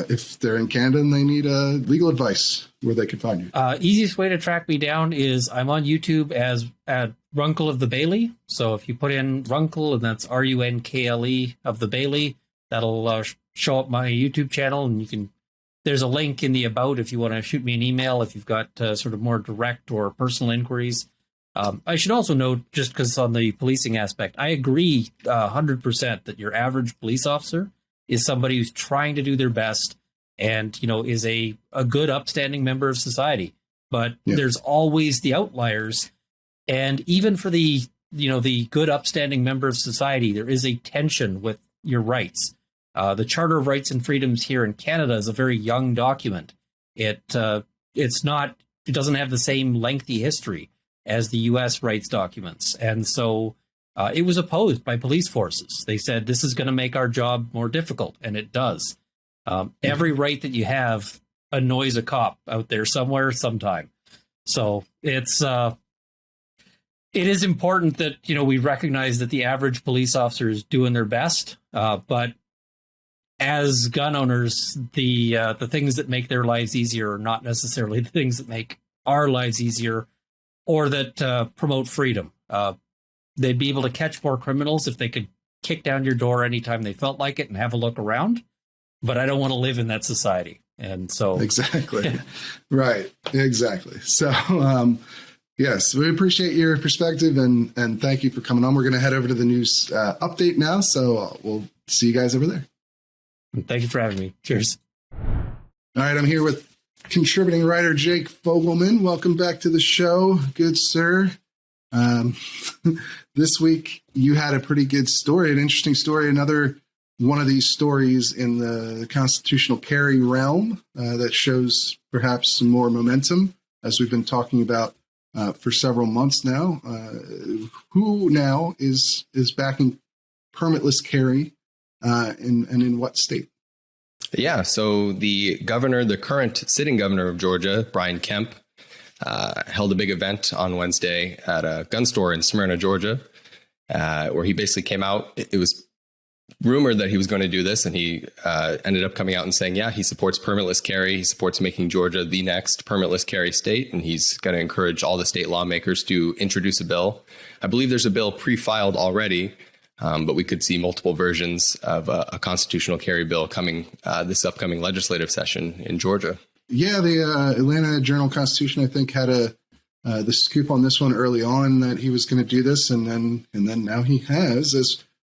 if they're in Canada and they need legal advice, where they can find you? Easiest way to track me down is I'm on YouTube as at Runkle of the Bailey. So if you put in Runkle, and that's Runkle of the Bailey, that'll show up my YouTube channel, and there's a link in the about if you want to shoot me an email if you've got sort of more direct or personal inquiries. I should also note, just because on the policing aspect, I agree 100% that your average police officer is somebody who's trying to do their best and, is a good, upstanding member of society. But there's always the outliers. And even for the good, upstanding member of society, there is a tension with your rights. The Charter of Rights and Freedoms here in Canada is a very young document. It doesn't have the same lengthy history as the U.S. rights documents. And so it was opposed by police forces. They said, this is going to make our job more difficult, and it does. Every right that you have annoys a cop out there somewhere sometime. So it is important that, we recognize that the average police officer is doing their best. But as gun owners, the things that make their lives easier are not necessarily the things that make our lives easier or that promote freedom. They'd be able to catch more criminals if they could kick down your door anytime they felt like it and have a look around. But I don't want to live in that society. And so exactly. Right. Exactly. So, yes, we appreciate your perspective and thank you for coming on. We're going to head over to the news update now. So we'll see you guys over there. Thank you for having me. Cheers. All right. I'm here with contributing writer Jake Fogelman. Welcome back to the show. Good, sir. This week you had a pretty good story, an interesting story. Another one of these stories in the constitutional carry realm that shows perhaps some more momentum, as we've been talking about for several months now. Who now is backing permitless carry and in what state? Yeah, so the current sitting governor of Georgia, Brian Kemp, held a big event on Wednesday at a gun store in Smyrna, Georgia, where he basically came out. It was rumored that he was going to do this, and he ended up coming out and saying, yeah, he supports permitless carry. He supports making Georgia the next permitless carry state, and he's going to encourage all the state lawmakers to introduce a bill. I believe there's a bill pre-filed already, but we could see multiple versions of a constitutional carry bill coming this upcoming legislative session in Georgia. Yeah, the Atlanta Journal-Constitution, I think, had the scoop on this one early on that he was going to do this, and then now he has.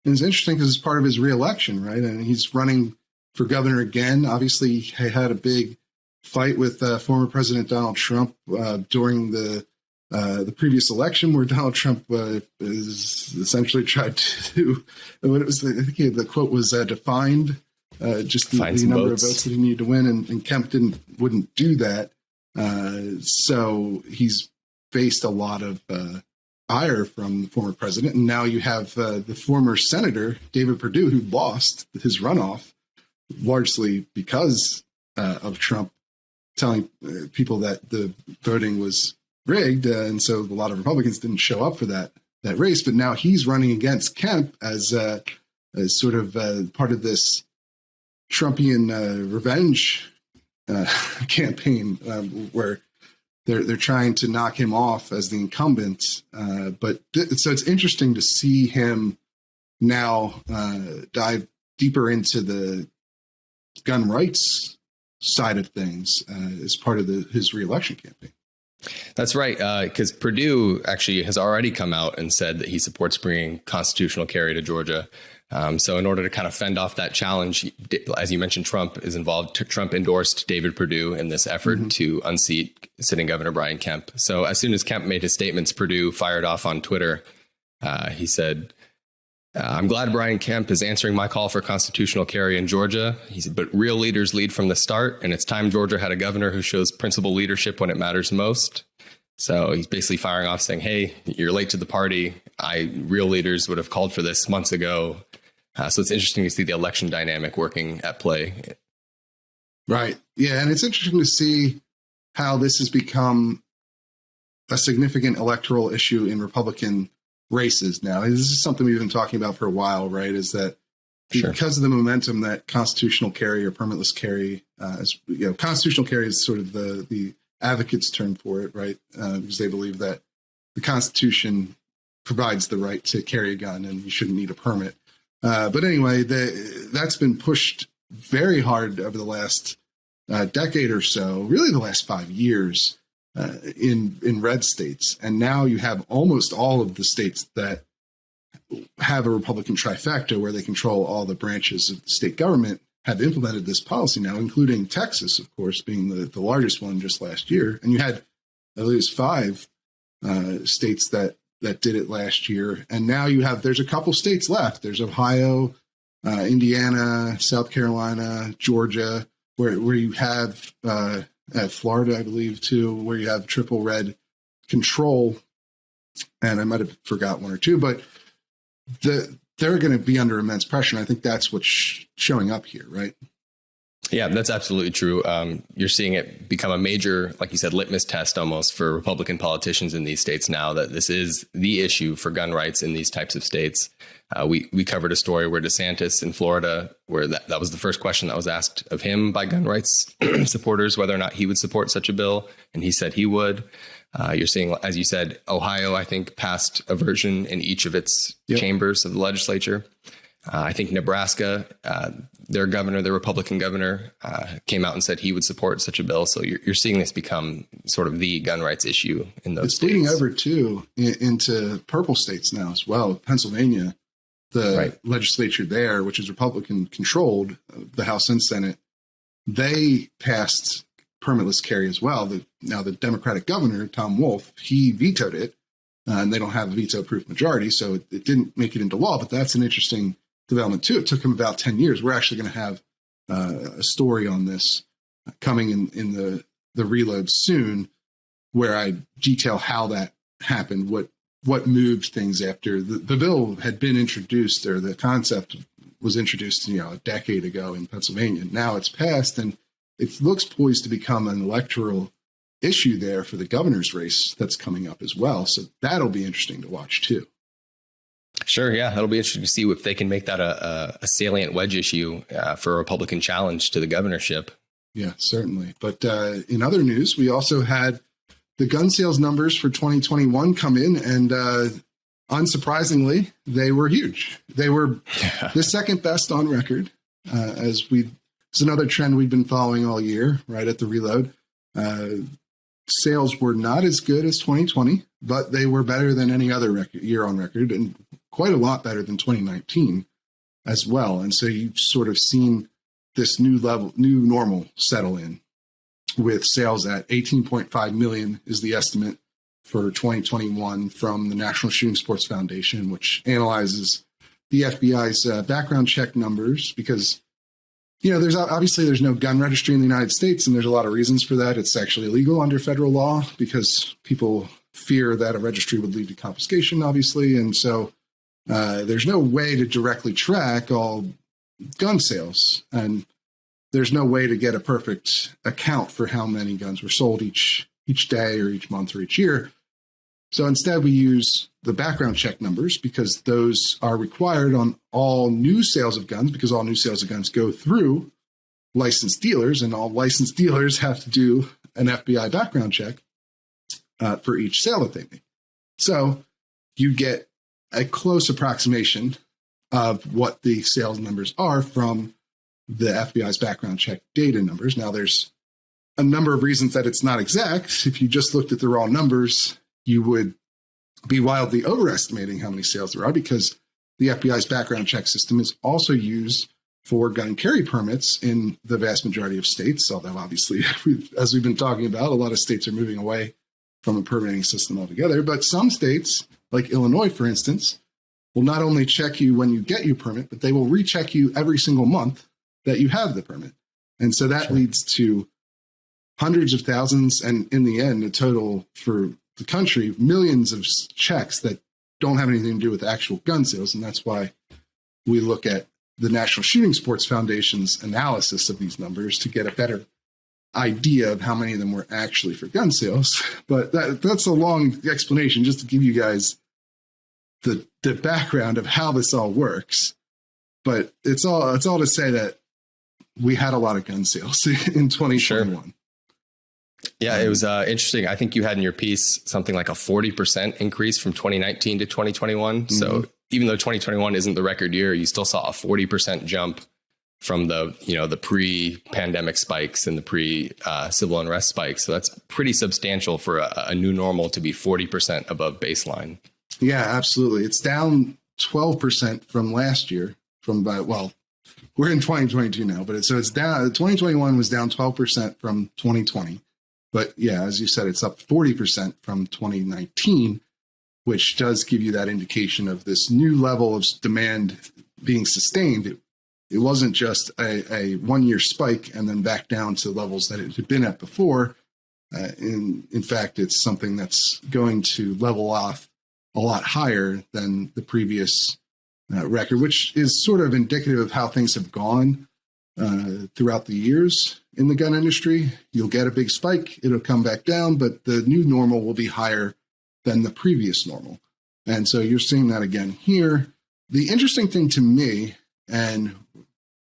It's interesting because it's part of his reelection, right? And he's running for governor again. Obviously, he had a big fight with former President Donald Trump during the previous election, where Donald Trump is essentially tried to. What it was, I think the quote was defined just the number of votes that he needed to win, and Kemp wouldn't do that. So he's faced a lot of ire from the former president. And now you have the former senator, David Perdue, who lost his runoff largely because of Trump telling people that the voting was rigged. And so a lot of Republicans didn't show up for that race. But now he's running against Kemp as sort of part of this Trumpian revenge campaign where they're trying to knock him off as the incumbent. So it's interesting to see him now dive deeper into the gun rights side of things as part of his reelection campaign. That's right, because Perdue actually has already come out and said that he supports bringing constitutional carry to Georgia. So in order to kind of fend off that challenge, as you mentioned, Trump is involved. Trump endorsed David Perdue in this effort to unseat sitting Governor Brian Kemp. So as soon as Kemp made his statements, Perdue fired off on Twitter. He said, I'm glad Brian Kemp is answering my call for constitutional carry in Georgia. He said, but real leaders lead from the start, and it's time Georgia had a governor who shows principled leadership when it matters most. So he's basically firing off saying, hey, you're late to the party. Real leaders would have called for this months ago. So it's interesting to see the election dynamic working at play. Right. Yeah. And it's interesting to see how this has become a significant electoral issue in Republican races now. This is something we've been talking about for a while, right? Is that because of the momentum that constitutional carry or permitless carry, constitutional carry is sort of the advocates' term for it, right? Because they believe that the Constitution provides the right to carry a gun and you shouldn't need a permit. But anyway, that's been pushed very hard over the last decade or so, really the last 5 years in red states. And now you have almost all of the states that have a Republican trifecta where they control all the branches of the state government have implemented this policy now, including Texas, of course, being the largest one just last year. And you had at least 5 states that did it last year. And now there's a couple states left. There's Ohio, Indiana, South Carolina, Georgia, where you have Florida, I believe, too, where you have triple red control. And I might have forgot one or two, but they're going to be under immense pressure. And I think that's what's showing up here, right? Yeah, that's absolutely true. You're seeing it become a major, like you said, litmus test almost for Republican politicians in these states now, that this is the issue for gun rights in these types of states. We covered a story where DeSantis in Florida, where that was the first question that was asked of him by gun rights supporters, whether or not he would support such a bill. And he said he would. You're seeing, as you said, Ohio, I think, passed a version in each of its chambers of the legislature. I think Nebraska, their governor, the Republican governor, came out and said he would support such a bill. So you're seeing this become sort of the gun rights issue in those states. It's bleeding over, too, into purple states now as well. Pennsylvania, the legislature there, which is Republican controlled, the House and Senate, they passed permitless carry as well. Now the Democratic governor, Tom Wolf, he vetoed it, and they don't have a veto-proof majority, so it didn't make it into law. But that's an interesting development too. It took him about 10 years. We're actually going to have a story on this coming in the reload soon, where I detail how that happened, what moved things after the bill had been introduced, or the concept was introduced, a decade ago in Pennsylvania. Now it's passed, and it looks poised to become an electoral issue there for the governor's race that's coming up as well. So that'll be interesting to watch too. Sure. Yeah. That'll be interesting to see if they can make that a salient wedge issue for a Republican challenge to the governorship. Yeah, certainly. But in other news, we also had the gun sales numbers for 2021 come in, and unsurprisingly, they were huge. They were the second best on record. It's another trend we've been following all year, right at the reload. Sales were not as good as 2020, but they were better than any other year on record, and quite a lot better than 2019 as well. And so you've sort of seen this new normal settle in, with sales at 18.5 million is the estimate for 2021 from the National Shooting Sports Foundation, which analyzes the FBI's background check numbers, because there's no gun registry in the United States, and there's a lot of reasons for that. It's actually illegal under federal law because people fear that a registry would lead to confiscation, obviously. And so there's no way to directly track all gun sales, and there's no way to get a perfect account for how many guns were sold each day or each month or each year. So instead, we use the background check numbers, because those are required on all new sales of guns, because all new sales of guns go through licensed dealers, and all licensed dealers have to do an FBI background check for each sale that they make. So you get a close approximation of what the sales numbers are from the FBI's background check data numbers. Now, there's a number of reasons that it's not exact. If you just looked at the raw numbers, you would be wildly overestimating how many sales there are, because the FBI's background check system is also used for gun and carry permits in the vast majority of states. Although obviously, as we've been talking about, a lot of states are moving away from a permitting system altogether. But some states, like Illinois, for instance, will not only check you when you get your permit, but they will recheck you every single month that you have the permit. And so that leads to hundreds of thousands, and in the end, a total for the country, millions of checks that don't have anything to do with actual gun sales. And that's why we look at the National Shooting Sports Foundation's analysis of these numbers to get a better idea of how many of them were actually for gun sales. But that's a long explanation just to give you guys the background of how this all works. But it's all to say that we had a lot of gun sales in 2021. Sure. Yeah, it was interesting. I think you had in your piece something like a 40% increase from 2019 to 2021. Mm-hmm. So even though 2021 isn't the record year, you still saw a 40% jump from the pre-pandemic spikes and the pre-civil unrest spikes. So that's pretty substantial for a new normal to be 40% above baseline. Yeah, absolutely. It's down 12% from last year. We're in 2022 now, but it's down. 2021 was down 12% from 2020. But yeah, as you said, it's up 40% from 2019, which does give you that indication of this new level of demand being sustained. It wasn't just a one-year spike and then back down to levels that it had been at before. In fact, it's something that's going to level off a lot higher than the previous record, which is sort of indicative of how things have gone throughout the years in the gun industry. You'll get a big spike, it'll come back down, but the new normal will be higher than the previous normal. And so you're seeing that again here. The interesting thing to me, and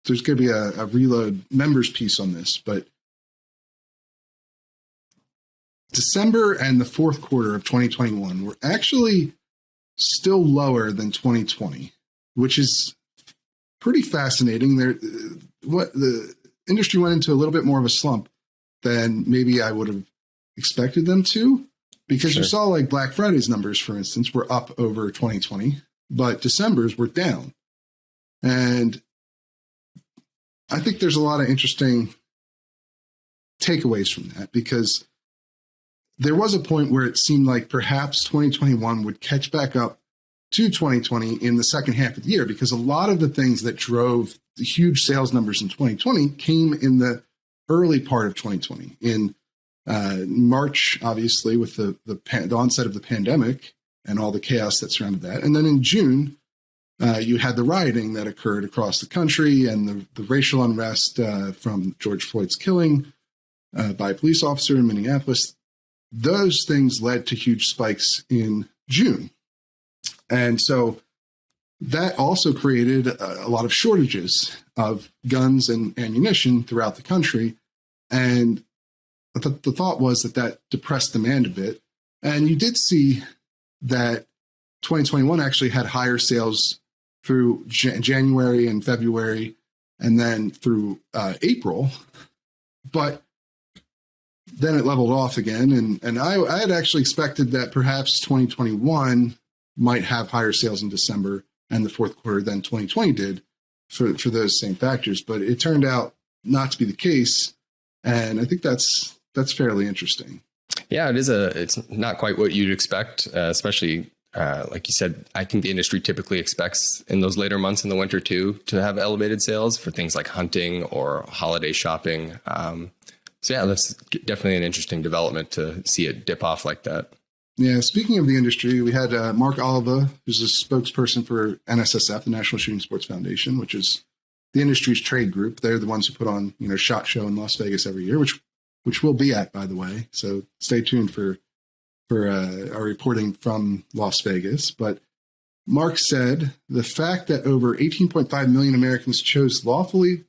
there's going to be a Reload members piece on this, but December and the fourth quarter of 2021 were actually still lower than 2020, which is pretty fascinating. What the industry went into a little bit more of a slump than maybe I would have expected them to, because you saw like Black Friday's numbers, for instance, were up over 2020, but December's were down. And I think there's a lot of interesting takeaways from that, because there was a point where it seemed like perhaps 2021 would catch back up to 2020 in the second half of the year, because a lot of the things that drove the huge sales numbers in 2020 came in the early part of 2020. In March, obviously, with the onset of the pandemic and all the chaos that surrounded that. And then in June, you had the rioting that occurred across the country and the racial unrest from George Floyd's killing by a police officer in Minneapolis. Those things led to huge spikes in June. And so that also created a lot of shortages of guns and ammunition throughout the country. And the thought was that depressed demand a bit. And you did see that 2021 actually had higher sales through January and February, and then through April. But then it leveled off again. And I had actually expected that perhaps 2021 might have higher sales in December and the fourth quarter than 2020 did for those same factors. But it turned out not to be the case. And I think that's fairly interesting. Yeah, it's not quite what you'd expect, especially like you said. I think the industry typically expects in those later months in the winter too to have elevated sales for things like hunting or holiday shopping. So yeah, that's definitely an interesting development to see it dip off like that. Yeah, speaking of the industry, we had Mark Oliva, who's a spokesperson for NSSF, the National Shooting Sports Foundation, which is the industry's trade group. They're the ones who put on, SHOT Show in Las Vegas every year, which we'll be at, by the way. So stay tuned for our reporting from Las Vegas. But Mark said the fact that over 18.5 million Americans chose lawfully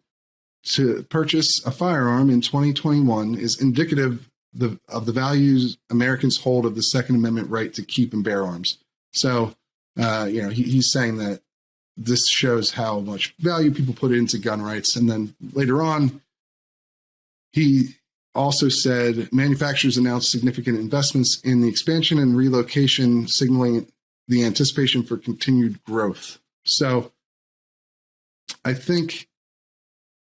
to purchase a firearm in 2021 is indicative of the values Americans hold of the Second Amendment right to keep and bear arms. So, he's saying that this shows how much value people put into gun rights. And then later on, he also said manufacturers announced significant investments in the expansion and relocation, signaling the anticipation for continued growth. So I think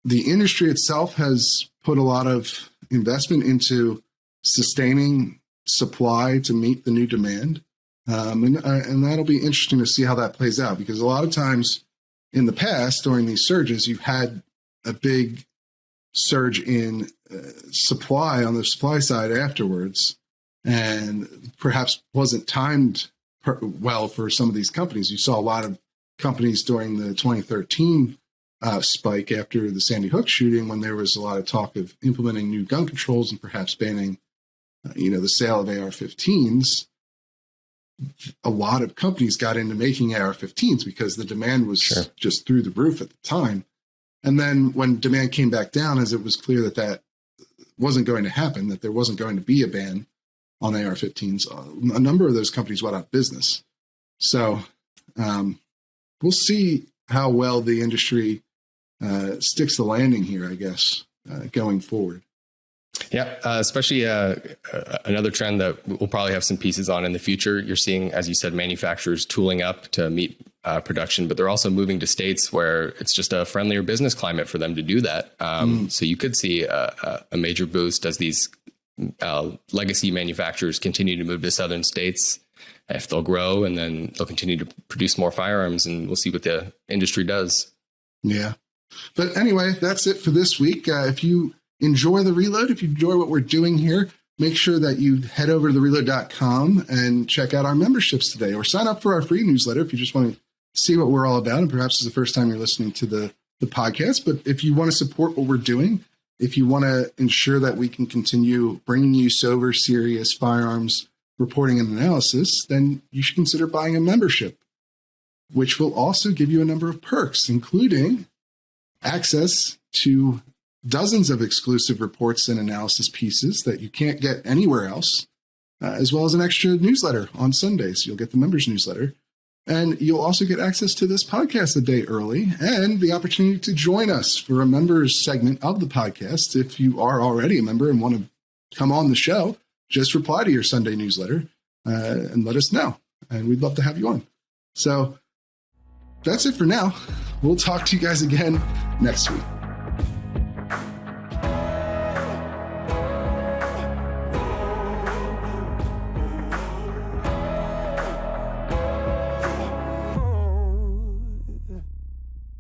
the industry itself has put a lot of investment into sustaining supply to meet the new demand. And that'll be interesting to see how that plays out, because a lot of times in the past, during these surges, you've had a big surge in supply on the supply side afterwards, and perhaps wasn't timed well for some of these companies. You saw a lot of companies during the 2013 spike after the Sandy Hook shooting, when there was a lot of talk of implementing new gun controls and perhaps banning, the sale of AR-15s. A lot of companies got into making AR-15s because the demand was just through the roof at the time. And then when demand came back down, as it was clear that wasn't going to happen, that there wasn't going to be a ban on AR-15s, a number of those companies went out of business. So we'll see how well the industry sticks the landing here, I guess, going forward. Yeah, especially another trend that we'll probably have some pieces on in the future. You're seeing, as you said, manufacturers tooling up to meet production, but they're also moving to states where it's just a friendlier business climate for them to do that. So you could see a major boost as these legacy manufacturers continue to move to southern states, if they'll grow, and then they'll continue to produce more firearms, and we'll see what the industry does. Yeah. But anyway, that's it for this week. If you enjoy the Reload, if you enjoy what we're doing here, make sure that you head over to thereload.com and check out our memberships today, or sign up for our free newsletter if you just want to see what we're all about. And perhaps it's the first time you're listening to the the podcast. But if you want to support what we're doing, if you want to ensure that we can continue bringing you sober, serious firearms reporting and analysis, then you should consider buying a membership, which will also give you a number of perks, including access to dozens of exclusive reports and analysis pieces that you can't get anywhere else, as well as an extra newsletter on Sundays. You'll get the members newsletter. And you'll also get access to this podcast a day early and the opportunity to join us for a members segment of the podcast. If you are already a member and want to come on the show, just reply to your Sunday newsletter and let us know. And we'd love to have you on. So that's it for now. We'll talk to you guys again next week.